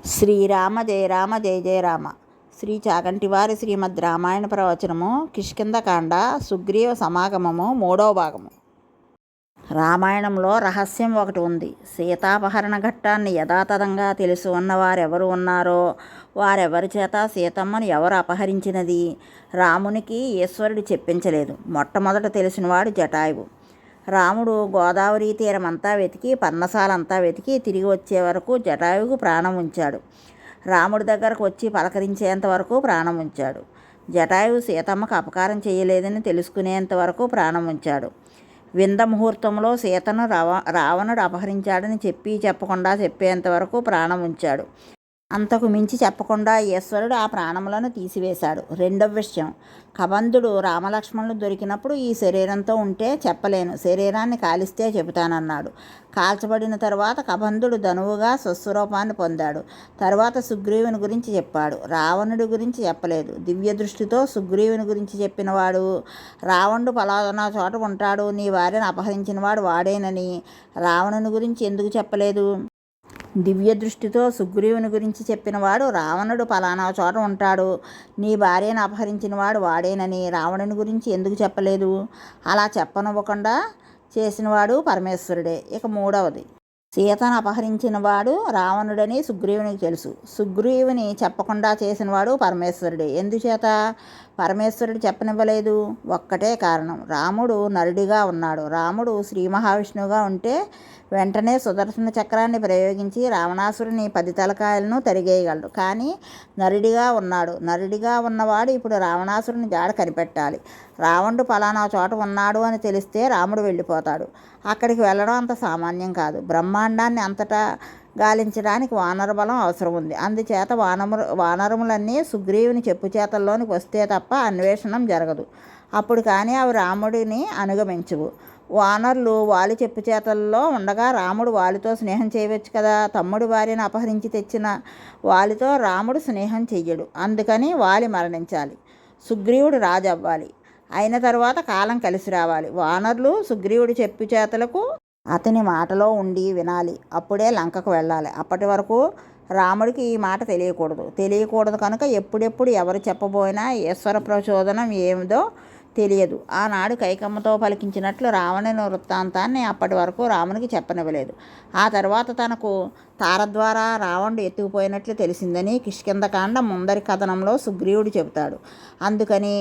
శ్రీరామ జయ రామ జయ జయ రామ. శ్రీ చాగంటివారి శ్రీమద్ రామాయణ ప్రవచనము కిష్కింధకాండ సుగ్రీవ సమాగమము 3వ భాగము. రామాయణంలో రహస్యం ఒకటి ఉంది. సీతాపహరణ ఘట్టాన్ని యథాతథంగా తెలుసు ఉన్న వారెవరు ఉన్నారో వారెవరి చేత సీతమ్మను ఎవరు అపహరించినది రామునికి ఈశ్వరుడు చెప్పించలేదు. మొట్టమొదట తెలిసినవాడు జటాయువు. రాముడు గోదావరి తీరమంతా వెతికి పర్ణశాలంతా వెతికి తిరిగి వచ్చే వరకు జటాయువుకు ప్రాణం ఉంచాడు. రాముడి దగ్గరకు వచ్చి పలకరించేంత వరకు ప్రాణం ఉంచాడు. జటాయువు సీతమ్మకు అపకారం చేయలేదని తెలుసుకునేంత వరకు ప్రాణం ఉంచాడు. వింద ముహూర్తంలో సీతను రావణుడు అపహరించాడని చెప్పకుండా చెప్పేంత వరకు ప్రాణం ఉంచాడు. అంతకు మించి చెప్పకుండా ఈశ్వరుడు ఆ ప్రాణములను తీసివేశాడు. రెండవ విషయం, కబంధుడు రామలక్ష్మణులు దొరికినప్పుడు ఈ శరీరంతో ఉంటే చెప్పలేను, శరీరాన్ని కాలిస్తే చెబుతానన్నాడు. కాల్చబడిన తర్వాత కబంధుడు ధనువుగా స్వస్వరూపాన్ని పొందాడు. తర్వాత సుగ్రీవుని గురించి చెప్పాడు, రావణుడి గురించి చెప్పలేదు. దివ్య దృష్టితో సుగ్రీవుని గురించి చెప్పినవాడు రావణుడు పలానా చోట ఉంటాడు, నీ భార్యను అపహరించినవాడు వాడేనని రావణుని గురించి ఎందుకు చెప్పలేదు? దివ్య దృష్టితో సుగ్రీవుని గురించి చెప్పినవాడు రావణుడు పలానా చోట ఉంటాడు, నీ భార్యను అపహరించినవాడు వాడేనని రావణుని గురించి ఎందుకు చెప్పలేదు? అలా చెప్పనివ్వకుండా చేసినవాడు పరమేశ్వరుడే. ఇక మూడవది, సీతను అపహరించినవాడు రావణుడని సుగ్రీవునికి తెలుసు. సుగ్రీవుని చెప్పకుండా చేసినవాడు పరమేశ్వరుడే. ఎందుచేత పరమేశ్వరుడు చెప్పనివ్వలేదు? ఒక్కటే కారణం, రాముడు నరుడిగా ఉన్నాడు. రాముడు శ్రీ మహావిష్ణువుగా ఉంటే వెంటనే సుదర్శన చక్రాన్ని ప్రయోగించి రావణాసురుని 10 తలకాయలను తరిగేయగలడు. కానీ నరుడిగా ఉన్నాడు. నరుడిగా ఉన్నవాడు ఇప్పుడు రావణాసురుని జాడ కనిపెట్టాలి. రావణుడు పలానా చోట ఉన్నాడు అని తెలిస్తే రాముడు వెళ్ళిపోతాడు. అక్కడికి వెళ్ళడం అంత సామాన్యం కాదు. బ్రహ్మాండాన్ని అంతటా గాలించడానికి వానర బలం అవసరం ఉంది. అందుచేత వానరములన్నీ సుగ్రీవుని చెప్పు చేతల్లోనికి వస్తే తప్ప అన్వేషణం జరగదు. అప్పుడు కానీ అవి రాముడిని అనుగమించవు. వానరులు వాలి చెప్పు చేతల్లో ఉండగా రాముడు వాలితో స్నేహం చేయవచ్చు కదా. తమ్ముడి భార్యను అపహరించి తెచ్చిన వాలితో రాముడు స్నేహం చెయ్యడు. అందుకని వాలి మరణించాలి, సుగ్రీవుడు రాజు అవ్వాలి. అయిన తర్వాత కాలం కలిసి రావాలి. వానరులు సుగ్రీవుడి చెప్పు చేతలకు అతని మాటలో ఉండి వినాలి. అప్పుడే లంకకు వెళ్ళాలి. అప్పటి వరకు రాముడికి ఈ మాట తెలియకూడదు కనుక ఎప్పుడెప్పుడు ఎవరు చెప్పబోయినా ఈశ్వర ప్రచోదనం ఏమిదో తెలియదు. ఆనాడు కైకమ్మతో పలికించినట్లు రావణుని వృత్తాంతాన్ని అప్పటి వరకు రామునికి చెప్పనివ్వలేదు. ఆ తర్వాత తనకు తార ద్వారా రావణుడు ఎత్తుకుపోయినట్లు తెలిసిందని కిష్కింధకాండ ముందరి కథనంలో సుగ్రీవుడు చెబుతాడు. అందుకని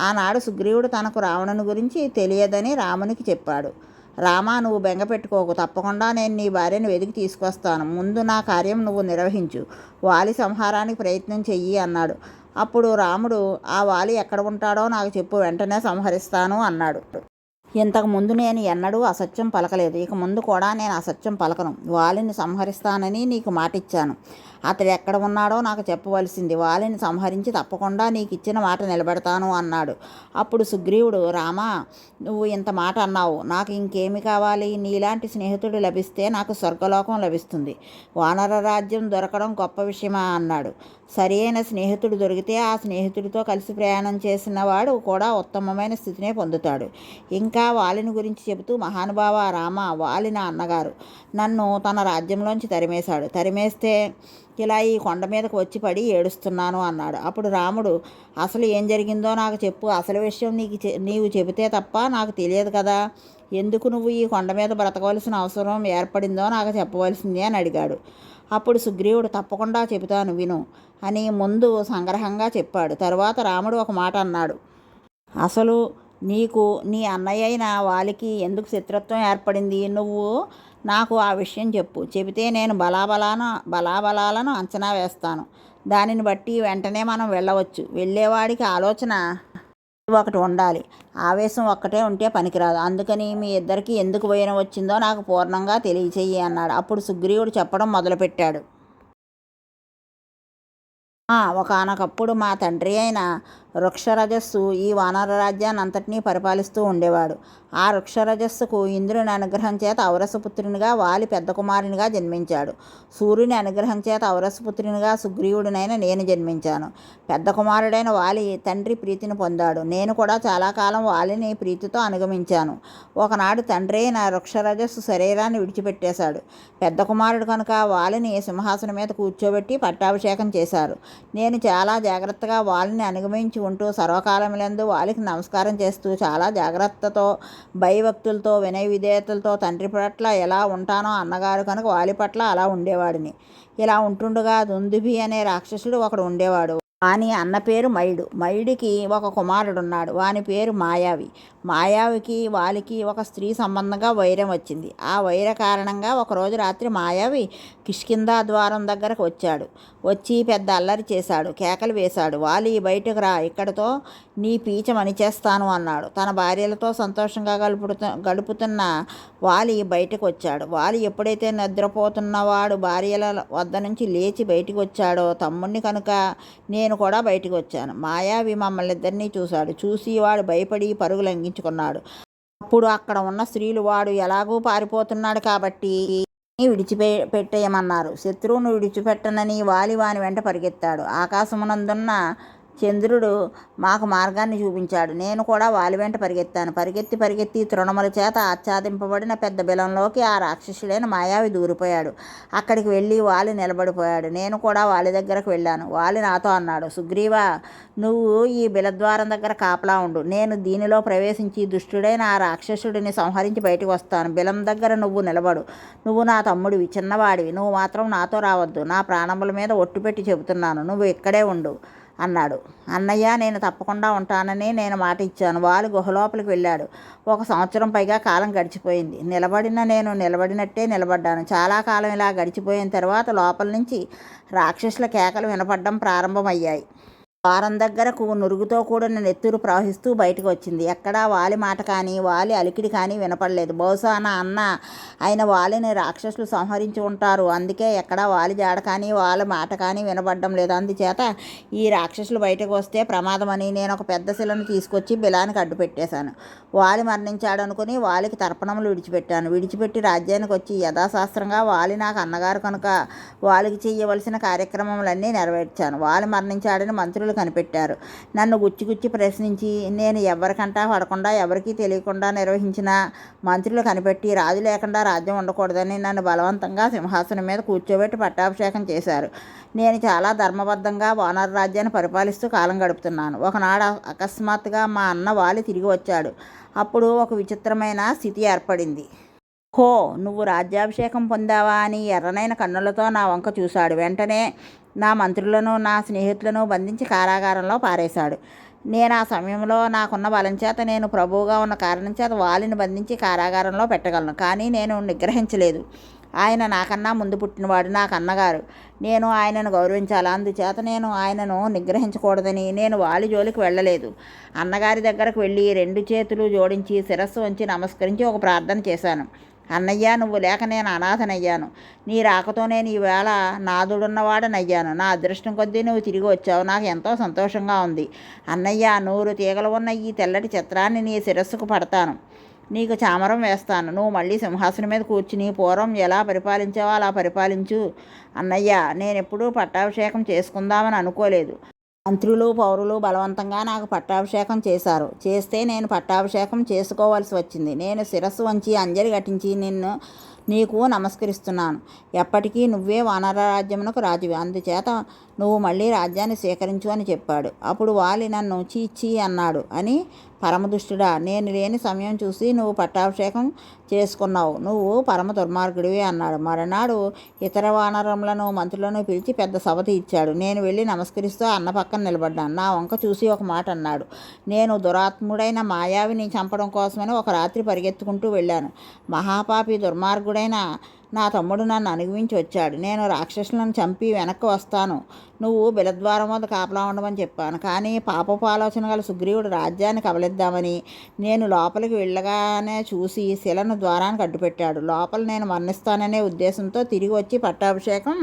ఆనాడు సుగ్రీవుడు తనకు రావణుని గురించి తెలియదని రామునికి చెప్పాడు. రామా, నువ్వు బెంగ పెట్టుకోకు, తప్పకుండా నేను నీ భార్యను వెతికి తీసుకొస్తాను. ముందు నా కార్యం నువ్వు నిర్వహించు, వాలి సంహారానికి ప్రయత్నం చెయ్యి అన్నాడు. అప్పుడు రాముడు, ఆ వాలి ఎక్కడ ఉంటాడో నాకు చెప్పు, వెంటనే సంహరిస్తాను అన్నాడు. ఇంతకుముందు నేను ఎన్నడూ అసత్యం పలకలేదు, ఇక ముందు కూడా నేను అసత్యం పలకను. వాలిని సంహరిస్తానని నీకు మాటిచ్చాను. అతడు ఎక్కడ ఉన్నాడో నాకు చెప్పవలసింది. వాలిని సంహరించి తప్పకుండా నీకు ఇచ్చిన మాట నిలబెడతాను అన్నాడు. అప్పుడు సుగ్రీవుడు, రామా, నువ్వు ఇంత మాట అన్నావు, నాకు ఇంకేమి కావాలి? నీలాంటి స్నేహితుడు లభిస్తే నాకు స్వర్గలోకం లభిస్తుంది. వానర రాజ్యం దొరకడం గొప్ప విషయమా అన్నాడు. సరి అయిన స్నేహితుడు దొరికితే ఆ స్నేహితుడితో కలిసి ప్రయాణం చేసిన వాడు కూడా ఉత్తమమైన స్థితినే పొందుతాడు. ఇంకా వాలిని గురించి చెబుతూ, మహానుభావ రామ, వాలి నా అన్నగారు నన్ను తన రాజ్యంలోంచి తరిమేస్తే ఇలా ఈ కొండ మీదకు వచ్చి పడి ఏడుస్తున్నాను అన్నాడు. అప్పుడు రాముడు, అసలు ఏం జరిగిందో నాకు చెప్పు, అసలు విషయం నీవు చెబితే తప్ప నాకు తెలియదు కదా. ఎందుకు నువ్వు ఈ కొండ మీద బ్రతకవలసిన అవసరం ఏర్పడిందో నాకు చెప్పవలసింది అని అడిగాడు. అప్పుడు సుగ్రీవుడు, తప్పకుండా చెబుతాను విను అని ముందు సంగ్రహంగా చెప్పాడు. తరువాత రాముడు ఒక మాట అన్నాడు. అసలు నీకు నీ అన్నయ్య అయిన వాలికి ఎందుకు శత్రుత్వం ఏర్పడింది? నువ్వు నాకు ఆ విషయం చెప్పు. చెబితే నేను బలాబలాలను అంచనా వేస్తాను. దానిని బట్టి వెంటనే మనం వెళ్ళవచ్చు. వెళ్ళేవాడికి ఆలోచన ఒకటి ఉండాలి, ఆవేశం ఒక్కటే ఉంటే పనికిరాదు. అందుకని మీ ఇద్దరికి ఎందుకు భయం వచ్చిందో నాకు పూర్ణంగా తెలియచేయి అన్నాడు. అప్పుడు సుగ్రీవుడు చెప్పడం మొదలుపెట్టాడు. ఒకానొకప్పుడు మా తండ్రి అయిన వృక్షరజస్సు ఈ వానర రాజ్యాన్ని అంతటినీ పరిపాలిస్తూ ఉండేవాడు. ఆ వృక్షరజస్సుకు ఇంద్రుని అనుగ్రహం చేత ఔరసపుత్రునిగా వాలి పెద్ద కుమారునిగా జన్మించాడు. సూర్యుని అనుగ్రహం చేత ఔరసపుత్రునిగా సుగ్రీవుడినైన నేను జన్మించాను. పెద్ద కుమారుడైన వాలి తండ్రి ప్రీతిని పొందాడు. నేను కూడా చాలా కాలం వాలిని ప్రీతితో అనుగమించాను. ఒకనాడు తండ్రి నా వృక్షరజస్సు శరీరాన్ని విడిచిపెట్టేశాడు. పెద్ద కుమారుడు కనుక వాలిని సింహాసనం మీద కూర్చోబెట్టి పట్టాభిషేకం చేశారు. నేను చాలా జాగ్రత్తగా వాలిని అనుగమించి ఉంటూ సర్వకాలములందు వాలికి నమస్కారం చేస్తూ చాలా జాగ్రత్తతో భయభక్తులతో వినయ విధేయతలతో తండ్రి పట్ల ఎలా ఉంటానో అన్నగారు కనుక వాలి పట్ల అలా ఉండేవాడిని. ఇలా ఉంటుండగా దుందుభి అనే రాక్షసుడు ఒకడు ఉండేవాడు. వాని అన్న పేరు మయుడు. మయుడికి ఒక కుమారుడున్నాడు. వాని పేరు మాయావి. మాయావికి వాలికి ఒక స్త్రీ సంబంధంగా వైరం వచ్చింది. ఆ వైర కారణంగా ఒకరోజు రాత్రి మాయావి కిష్కిందా ద్వారం దగ్గరకు వచ్చాడు. వచ్చి పెద్ద అల్లరి చేశాడు. కేకలు వేశాడు. వాలి బయటకు రా, ఇక్కడితో నీ పీచ మణిచేస్తాను అన్నాడు. తన భార్యలతో సంతోషంగా గడుపుతున్న వాలి బయటకు వచ్చాడు. వాలి ఎప్పుడైతే నిద్రపోతున్నవాడు భార్యల వద్ద నుంచి లేచి బయటికి వచ్చాడో తమ్ముడిని కనుక నేను కూడా బయటికి వచ్చాను. మాయావి మమ్మల్ని ఇద్దరినీ చూశాడు. చూసి వాడు భయపడి పరుగు లంఘించుకున్నాడు. అప్పుడు అక్కడ ఉన్న స్త్రీలు వాడు ఎలాగూ పారిపోతున్నాడు కాబట్టి విడిచిపెట్టేయమన్నారు. శత్రువును విడిచిపెట్టనని వాలి వాని వెంట పరిగెత్తాడు. ఆకాశమునందున్న చంద్రుడు మాకు మార్గాన్ని చూపించాడు. నేను కూడా వాలి వెంట పరిగెత్తి తృణముల చేత ఆచ్ఛాదింపబడిన పెద్ద బిలంలోకి ఆ రాక్షసుడైన మాయావి దూరిపోయాడు. అక్కడికి వెళ్ళి వాలి నిలబడిపోయాడు. నేను కూడా వాలి దగ్గరకు వెళ్ళాను. వాలి నాతో అన్నాడు, సుగ్రీవా, నువ్వు ఈ బిలద్వారం దగ్గర కాపలా ఉండు. నేను దీనిలో ప్రవేశించి దుష్టుడైన ఆ రాక్షసుడిని సంహరించి బయటకు వస్తాను. బిలం దగ్గర నువ్వు నిలబడు. నువ్వు నా తమ్ముడివి, చిన్నవాడివి. నువ్వు మాత్రం నాతో రావద్దు. నా ప్రాణముల మీద ఒట్టు పెట్టి చెబుతున్నాను. నువ్వు ఇక్కడే ఉండు అన్నాడు. అన్నయ్య, నేను తప్పకుండా ఉంటానని నేను మాట ఇచ్చాను. వాలి గుహలోపలికి వెళ్ళాడు. 1 సంవత్సరం పైగా కాలం గడిచిపోయింది. నేను నిలబడినట్టే నిలబడ్డాను. చాలా కాలం ఇలా గడిచిపోయిన తర్వాత లోపల నుంచి రాక్షసుల కేకలు వినపడడం ప్రారంభమయ్యాయి. ద్వారం దగ్గరకు నురుగుతో కూడిన నెత్తురు ప్రవహిస్తూ బయటకు వచ్చింది. ఎక్కడా వాలి మాట కానీ వాలి అలికిడి కానీ వినపడలేదు. బహుశా నా అన్న అయిన వాలిని రాక్షసులు సంహరించి ఉంటారు. అందుకే ఎక్కడా వాలి జాడ కానీ వాళ్ళ మాట కానీ వినపడడం లేదు. అందుచేత ఈ రాక్షసులు బయటకు వస్తే ప్రమాదమని నేను ఒక పెద్ద శిలను తీసుకొచ్చి బిలానికి అడ్డు పెట్టేశాను. వాలి మరణించాడు అనుకుని వాలికి తర్పణములు విడిచిపెట్టి రాజ్యానికి వచ్చి యథాశాస్త్రంగా వాలి నాకు అన్నగారు కనుక వాలికి చేయవలసిన కార్యక్రమములన్నీ నెరవేర్చాను. వాలి మరణించాడని మంత్రులు కనిపెట్టారు. నన్ను గుచ్చి ప్రశ్నించి నేను ఎవరికంటా పడకుండా ఎవరికీ తెలియకుండా నిర్వహించిన మంత్రులు కనిపెట్టి రాజు లేకుండా రాజ్యం ఉండకూడదని నన్ను బలవంతంగా సింహాసనం మీద కూర్చోబెట్టి పట్టాభిషేకం చేశారు. నేను చాలా ధర్మబద్ధంగా వానర రాజ్యాన్ని పరిపాలిస్తూ కాలం గడుపుతున్నాను. ఒకనాడు అకస్మాత్తుగా మా అన్న వాలి తిరిగి వచ్చాడు. అప్పుడు ఒక విచిత్రమైన స్థితి ఏర్పడింది. హో, నువ్వు రాజ్యాభిషేకం పొందావా అని ఎర్రనైన కన్నులతో నా వంక చూశాడు. వెంటనే నా మంత్రులను నా స్నేహితులను బంధించి కారాగారంలో పారేశాడు. నేను ఆ సమయంలో నాకున్న బలం చేత నేను ప్రభువుగా ఉన్న కారణం చేత వాలిని బంధించి కారాగారంలో పెట్టగలను. కానీ నేను నిగ్రహించలేదు. ఆయన నాకన్నా ముందు పుట్టినవాడు, నాకు అన్నగారు. నేను ఆయనను గౌరవించాలి. అందుచేత నేను ఆయనను నిగ్రహించకూడదని నేను వాలి జోలికి వెళ్ళలేదు. అన్నగారి దగ్గరకు వెళ్ళి 2 చేతులు జోడించి శిరస్సు వంచి నమస్కరించి ఒక ప్రార్థన చేశాను. అన్నయ్య, నువ్వు లేక నేను అనాథనయ్యాను. నీ రాకతో నేను ఈవేళ నాదుడున్నవాడనయ్యాను. నా అదృష్టం కొద్దీ నువ్వు తిరిగి వచ్చావు. నాకు ఎంతో సంతోషంగా ఉంది. అన్నయ్య, 100 తీగలు ఉన్న ఈ తెల్లటి చిత్రాన్ని నీ శిరస్సుకు పడతాను. నీకు చామరం వేస్తాను. నువ్వు మళ్ళీ సింహాసనం మీద కూర్చుని పూర్వం ఎలా పరిపాలించావో అలా పరిపాలించు. అన్నయ్య, నేనెప్పుడూ పట్టాభిషేకం చేసుకుందామని అనుకోలేదు. మంత్రులు పౌరులు బలవంతంగా నాకు పట్టాభిషేకం చేస్తే నేను పట్టాభిషేకం చేసుకోవాల్సి వచ్చింది. నేను శిరస్సు వంచి అంజలి ఘటించి నీకు నమస్కరిస్తున్నాను. ఎప్పటికీ నువ్వే వానర రాజ్యమునకు రాజువి. అందుచేత నువ్వు మళ్ళీ రాజ్యాన్ని స్వీకరించు అని చెప్పాడు. అప్పుడు వాలి నన్ను చీ అన్నాడు. అని పరమదుష్టుడా, నేను లేని సమయం చూసి నువ్వు పట్టాభిషేకం చేసుకున్నావు. నువ్వు పరమ దుర్మార్గుడివి అన్నాడు. మరునాడు ఇతర వానరములను మంత్రులను పిలిచి పెద్ద సభ ఇచ్చాడు. నేను వెళ్ళి నమస్కరిస్తూ అన్న పక్కన నిలబడ్డాను. నా వంక చూసి ఒక మాట అన్నాడు. నేను దురాత్ముడైన మాయావిని చంపడం కోసమని ఒక రాత్రి పరిగెత్తుకుంటూ వెళ్ళాను. మహాపాపి దుర్మార్గుడైన నా తమ్ముడు నన్ను అనుగమించి వచ్చాడు. నేను రాక్షసులను చంపి వెనక్కి వస్తాను. నువ్వు బిలద్వారం వద్ద కాపలా ఉండమని చెప్పాను. కానీ పాపపు ఆలోచన గల సుగ్రీవుడు రాజ్యాన్ని కబలిద్దామని నేను లోపలికి వెళ్ళగానే చూసి శిలను ద్వారానికి అడ్డుపెట్టాడు. లోపల నేను మరణిస్తాననే ఉద్దేశంతో తిరిగి వచ్చి పట్టాభిషేకం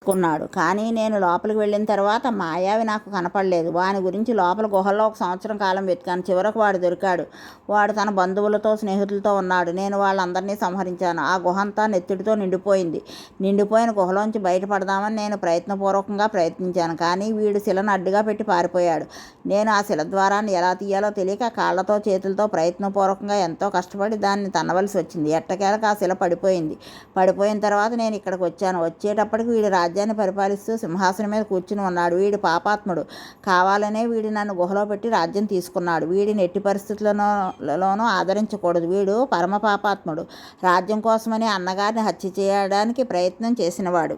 కున్నాడు. కానీ నేను లోపలికి వెళ్ళిన తర్వాత మాయావి నాకు కనపడలేదు. వాని గురించి లోపల గుహల్లో 1 సంవత్సరం కాలం వెతికాను. చివరకు వాడు దొరికాడు. వాడు తన బంధువులతో స్నేహితులతో ఉన్నాడు. నేను వాళ్ళందరినీ సంహరించాను. ఆ గుహ అంతా నెత్తుడితో నిండిపోయింది. నిండిపోయిన గుహలోంచి బయటపడదామని నేను ప్రయత్నపూర్వకంగా ప్రయత్నించాను. కానీ వీడు శిలను అడ్డుగా పెట్టి పారిపోయాడు. నేను ఆ శిల ద్వారాన్ని ఎలా తీయాలో తెలియక కాళ్లతో చేతులతో ప్రయత్నపూర్వకంగా ఎంతో కష్టపడి దాన్ని తన్నవలసి వచ్చింది. ఎట్టకేలకు ఆ శిల పడిపోయింది. పడిపోయిన తర్వాత నేను ఇక్కడికి వచ్చాను. వచ్చేటప్పటికి వీడు రాజ్యాన్ని పరిపాలిస్తూ సింహాసనం మీద కూర్చుని ఉన్నాడు. వీడు పాపాత్ముడు. కావాలనే వీడు నన్ను గుహలో పెట్టి రాజ్యం తీసుకున్నాడు. వీడిని ఎట్టి పరిస్థితులలోనూ ఆదరించకూడదు. వీడు పరమ పాపాత్ముడు. రాజ్యం కోసమని అన్నగారిని హత్య చేయడానికి ప్రయత్నం చేసినవాడు.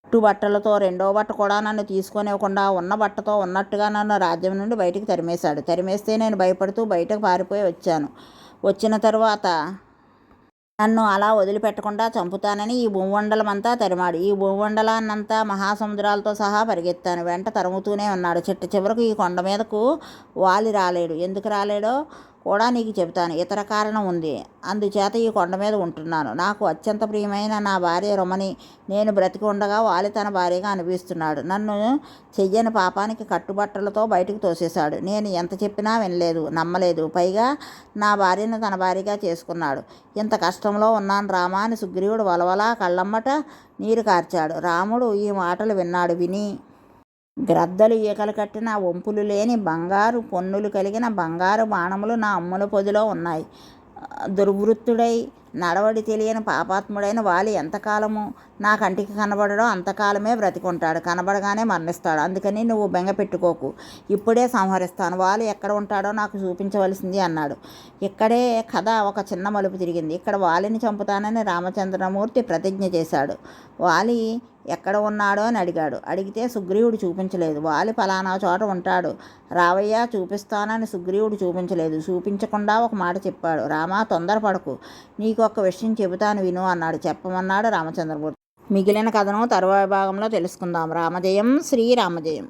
బట్టలతో 2వ బట్ట కూడా నన్ను తీసుకొనివ్వకుండా ఉన్న బట్టతో ఉన్నట్టుగా నన్ను రాజ్యం నుండి బయటికి తరిమేశాడు. తరిమేస్తే నేను భయపడుతూ బయటకు పారిపోయి వచ్చాను. వచ్చిన తరువాత నన్ను అలా వదిలిపెట్టకుండా చంపుతానని ఈ భూమండలమంతా తరిమాడు. ఈ భూమండలాన్నంతా మహాసముద్రాలతో సహా పరిగెత్తాను. వెంట తరుముతూనే ఉన్నాడు. చివరకు ఈ కొండ మీదకు వాలి రాలేడు. ఎందుకు రాలేడో కూడా నీకు చెబుతాను. ఇతర కారణం ఉంది. అందుచేత ఈ కొండ మీద ఉంటున్నాను. నాకు అత్యంత ప్రియమైన నా భార్య రమణి. నేను బ్రతికి ఉండగా వాలి తన భార్యగా అనిపిస్తున్నాడు. నన్ను చెయ్యని పాపానికి కట్టుబట్టలతో బయటకు తోసేశాడు. నేను ఎంత చెప్పినా వినలేదు, నమ్మలేదు. పైగా నా భార్యను తన భార్యగా చేసుకున్నాడు. ఇంత కష్టంలో ఉన్నాను రామా అని సుగ్రీవుడు వలవలా కళ్ళమ్మట నీరు కార్చాడు. రాముడు ఈ మాటలు విన్నాడు. విని గ్రద్దలు ఈకలు కట్టిన వంపులు లేని బంగారు పొన్నులు కలిగిన బంగారు బాణములు నా అమ్ముల పొదిలో ఉన్నాయి. దుర్వృత్తుడై నడవడి తెలియని పాపాత్ముడైన వాలి ఎంతకాలము నా కంటికి కనబడడం అంతకాలమే బ్రతికుంటాడు. కనబడగానే మరణిస్తాడు. అందుకని నువ్వు బెంగ పెట్టుకోకు. ఇప్పుడే సంహరిస్తాను. వాలి ఎక్కడ ఉంటాడో నాకు చూపించవలసింది అన్నాడు. ఇక్కడే కథ ఒక చిన్న మలుపు తిరిగింది. ఇక్కడ వాలిని చంపుతానని రామచంద్రమూర్తి ప్రతిజ్ఞ చేశాడు. వాలి ఎక్కడ ఉన్నాడో అని అడిగాడు. అడిగితే సుగ్రీవుడు చూపించలేదు. వాలి ఫలానా చోట ఉంటాడు రావయ్యా చూపిస్తానని సుగ్రీవుడు చూపించలేదు. చూపించకుండా ఒక మాట చెప్పాడు. రామా తొందరపడకు, నీకు ఒక విషయం చెబుతాను విను అన్నాడు. చెప్పమన్నాడు రామచంద్రమూర్తి. మిగిలిన కథను తరువాయి భాగంలో తెలుసుకుందాం. రామజయం శ్రీరామజయం.